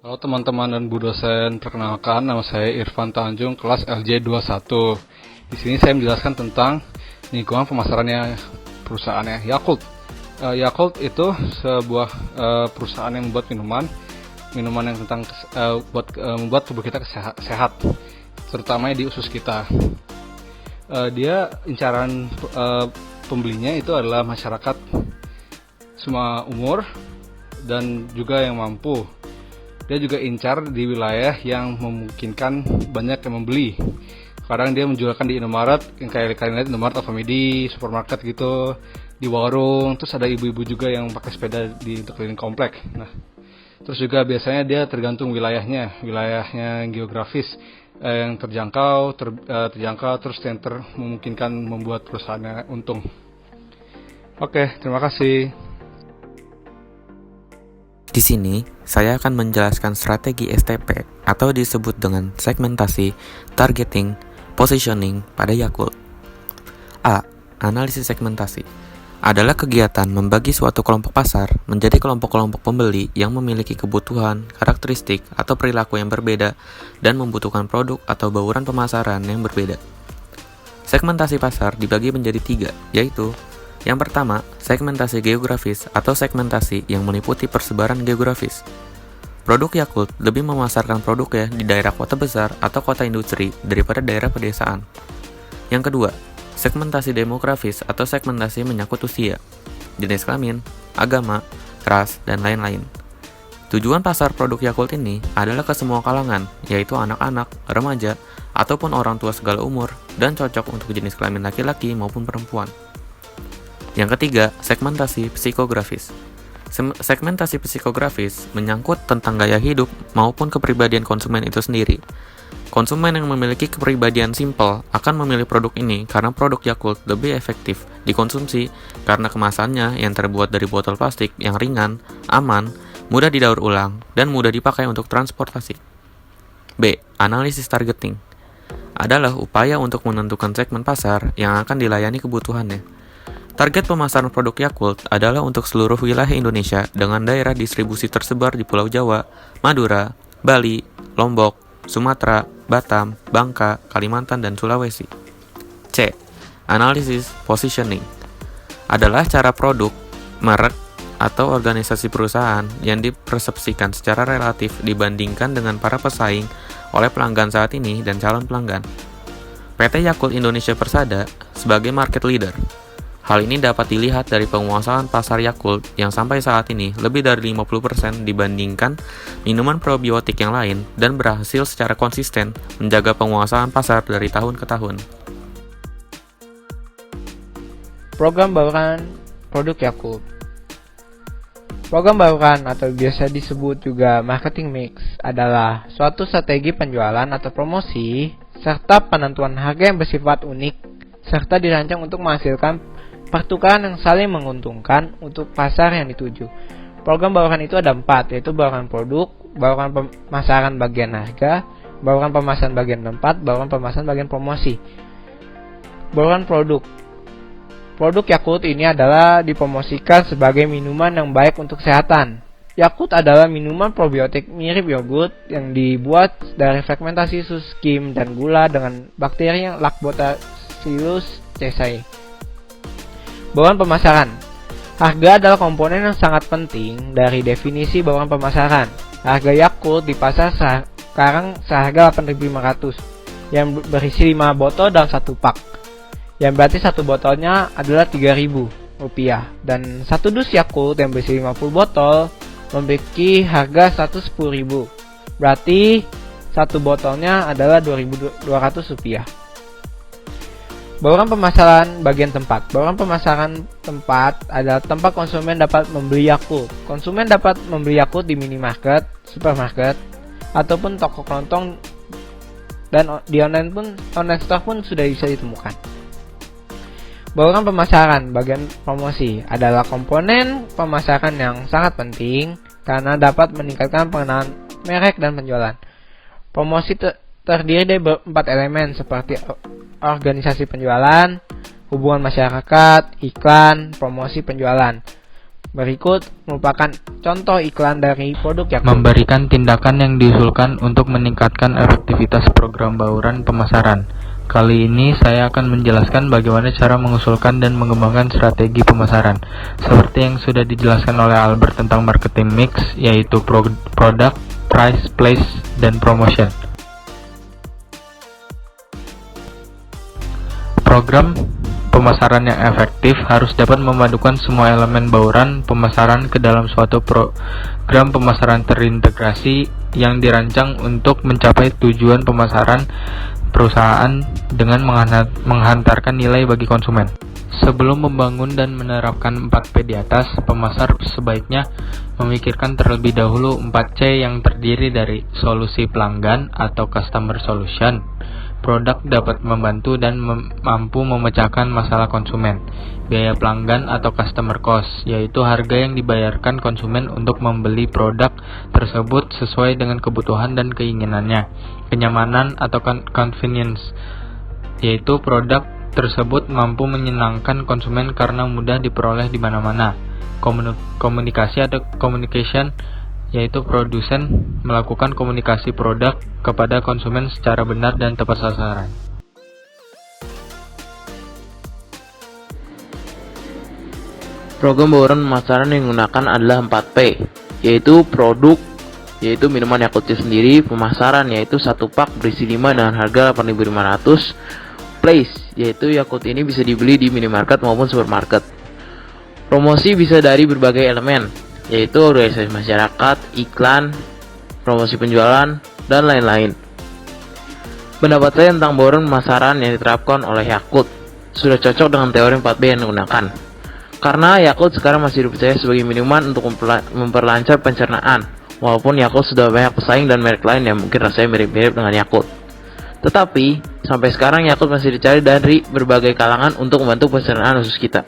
Halo teman-teman dan Bu dosen, perkenalkan nama saya Irfan Tanjung, kelas LJ21. Di sini saya menjelaskan tentang lingkungan pemasarannya perusahaannya Yakult. Yakult itu sebuah perusahaan yang membuat minuman yang tentang membuat tubuh kita sehat, terutama di usus kita. Dia incaran pembelinya itu adalah masyarakat semua umur dan juga yang mampu. Dia juga incar di wilayah yang memungkinkan banyak yang membeli. Kadang dia menjualkan di Indomaret, yang kayak kalian lihat Indomaret, Alfamidi, supermarket gitu, di warung. Terus ada ibu-ibu juga yang pakai sepeda untuk keliling komplek. Nah, terus juga biasanya dia tergantung wilayahnya geografis yang terjangkau, terus yang memungkinkan membuat perusahaannya untung. Oke, terima kasih. Di sini, saya akan menjelaskan strategi STP atau disebut dengan segmentasi, targeting, positioning pada Yakult. A. Analisis segmentasi adalah kegiatan membagi suatu kelompok pasar menjadi kelompok-kelompok pembeli yang memiliki kebutuhan, karakteristik, atau perilaku yang berbeda dan membutuhkan produk atau bauran pemasaran yang berbeda. Segmentasi pasar dibagi menjadi 3, yaitu yang pertama, segmentasi geografis atau segmentasi yang meliputi persebaran geografis. Produk Yakult lebih memasarkan produknya di daerah kota besar atau kota industri daripada daerah pedesaan. Yang kedua, segmentasi demografis atau segmentasi menyangkut usia, jenis kelamin, agama, ras, dan lain-lain. Tujuan pasar produk Yakult ini adalah ke semua kalangan, yaitu anak-anak, remaja, ataupun orang tua segala umur, dan cocok untuk jenis kelamin laki-laki maupun perempuan. Yang ketiga, segmentasi psikografis. Segmentasi psikografis menyangkut tentang gaya hidup maupun kepribadian konsumen itu sendiri. Konsumen yang memiliki kepribadian simpel akan memilih produk ini karena produk Yakult lebih efektif dikonsumsi karena kemasannya yang terbuat dari botol plastik yang ringan, aman, mudah didaur ulang, dan mudah dipakai untuk transportasi. B. Analisis targeting adalah upaya untuk menentukan segmen pasar yang akan dilayani kebutuhannya. Target pemasaran produk Yakult adalah untuk seluruh wilayah Indonesia dengan daerah distribusi tersebar di Pulau Jawa, Madura, Bali, Lombok, Sumatera, Batam, Bangka, Kalimantan, dan Sulawesi. C. Analisis positioning adalah cara produk, merek, atau organisasi perusahaan yang dipersepsikan secara relatif dibandingkan dengan para pesaing oleh pelanggan saat ini dan calon pelanggan. PT Yakult Indonesia Persada sebagai market leader. Hal ini dapat dilihat dari penguasaan pasar Yakult yang sampai saat ini lebih dari 50% dibandingkan minuman probiotik yang lain dan berhasil secara konsisten menjaga penguasaan pasar dari tahun ke tahun. Program bauran produk Yakult. Program bauran atau biasa disebut juga marketing mix adalah suatu strategi penjualan atau promosi serta penentuan harga yang bersifat unik serta dirancang untuk menghasilkan pertukaran yang saling menguntungkan untuk pasar yang dituju. Program bauran itu ada 4, yaitu bauran produk, bauran pemasaran bagian harga, bauran pemasaran bagian tempat, bauran pemasaran bagian promosi. Bauran produk. Produk Yakult ini adalah dipromosikan sebagai minuman yang baik untuk kesehatan. Yakult adalah minuman probiotik mirip yogurt yang dibuat dari fermentasi susu skim dan gula dengan bakteri Lactobacillus cesae. Bauran pemasaran. Harga adalah komponen yang sangat penting dari definisi bauran pemasaran. Harga Yakult di pasar sekarang seharga 8.500 yang berisi 5 botol dalam 1 pak. Yang berarti 1 botolnya adalah Rp3.000 dan 1 dus Yakult yang berisi 50 botol memiliki harga Rp110.000. Berarti 1 botolnya adalah Rp2.200. Bauran pemasaran bagian tempat. Bauran pemasaran tempat adalah tempat konsumen dapat membeli Yakult. Konsumen dapat membeli Yakult di minimarket, supermarket, ataupun toko kelontong, dan di online store pun sudah bisa ditemukan. Bauran pemasaran bagian promosi adalah komponen pemasaran yang sangat penting karena dapat meningkatkan pengenalan merek dan penjualan. Promosi terdiri dari 4 elemen seperti organisasi penjualan, hubungan masyarakat, iklan, promosi penjualan. Berikut merupakan contoh iklan dari produk Yakult. Memberikan tindakan yang diusulkan untuk meningkatkan efektivitas program bauran pemasaran. Kali ini saya akan menjelaskan bagaimana cara mengusulkan dan mengembangkan strategi pemasaran. Seperti yang sudah dijelaskan oleh Albert tentang marketing mix, yaitu product, price, place, dan promotion. Program pemasaran yang efektif harus dapat memadukan semua elemen bauran pemasaran ke dalam suatu program pemasaran terintegrasi yang dirancang untuk mencapai tujuan pemasaran perusahaan dengan menghantarkan nilai bagi konsumen. Sebelum membangun dan menerapkan 4P di atas, pemasar sebaiknya memikirkan terlebih dahulu 4C yang terdiri dari solusi pelanggan atau customer solution. Produk dapat membantu dan mampu memecahkan masalah konsumen. Biaya pelanggan atau customer cost, yaitu harga yang dibayarkan konsumen untuk membeli produk tersebut sesuai dengan kebutuhan dan keinginannya. Kenyamanan atau convenience, yaitu produk tersebut mampu menyenangkan konsumen karena mudah diperoleh di mana-mana. Komunikasi atau communication, yaitu produsen melakukan komunikasi produk kepada konsumen secara benar dan tepat sasaran. Program bauran pemasaran yang digunakan adalah 4P, yaitu produk, yaitu minuman Yakult sendiri, pemasaran, yaitu satu pak berisi 5 dengan harga 8.500, place, yaitu Yakult ini bisa dibeli di minimarket maupun supermarket. Promosi bisa dari berbagai elemen, yaitu organisasi masyarakat, iklan, promosi penjualan, dan lain-lain. Pendapat saya tentang bauran pemasaran yang diterapkan oleh Yakult sudah cocok dengan teori 4B yang digunakan. Karena Yakult sekarang masih dipercaya sebagai minuman untuk memperlancar pencernaan, walaupun Yakult sudah banyak pesaing dan merek lain yang mungkin rasanya mirip-mirip dengan Yakult. Tetapi, sampai sekarang Yakult masih dicari dari berbagai kalangan untuk membantu pencernaan usus kita.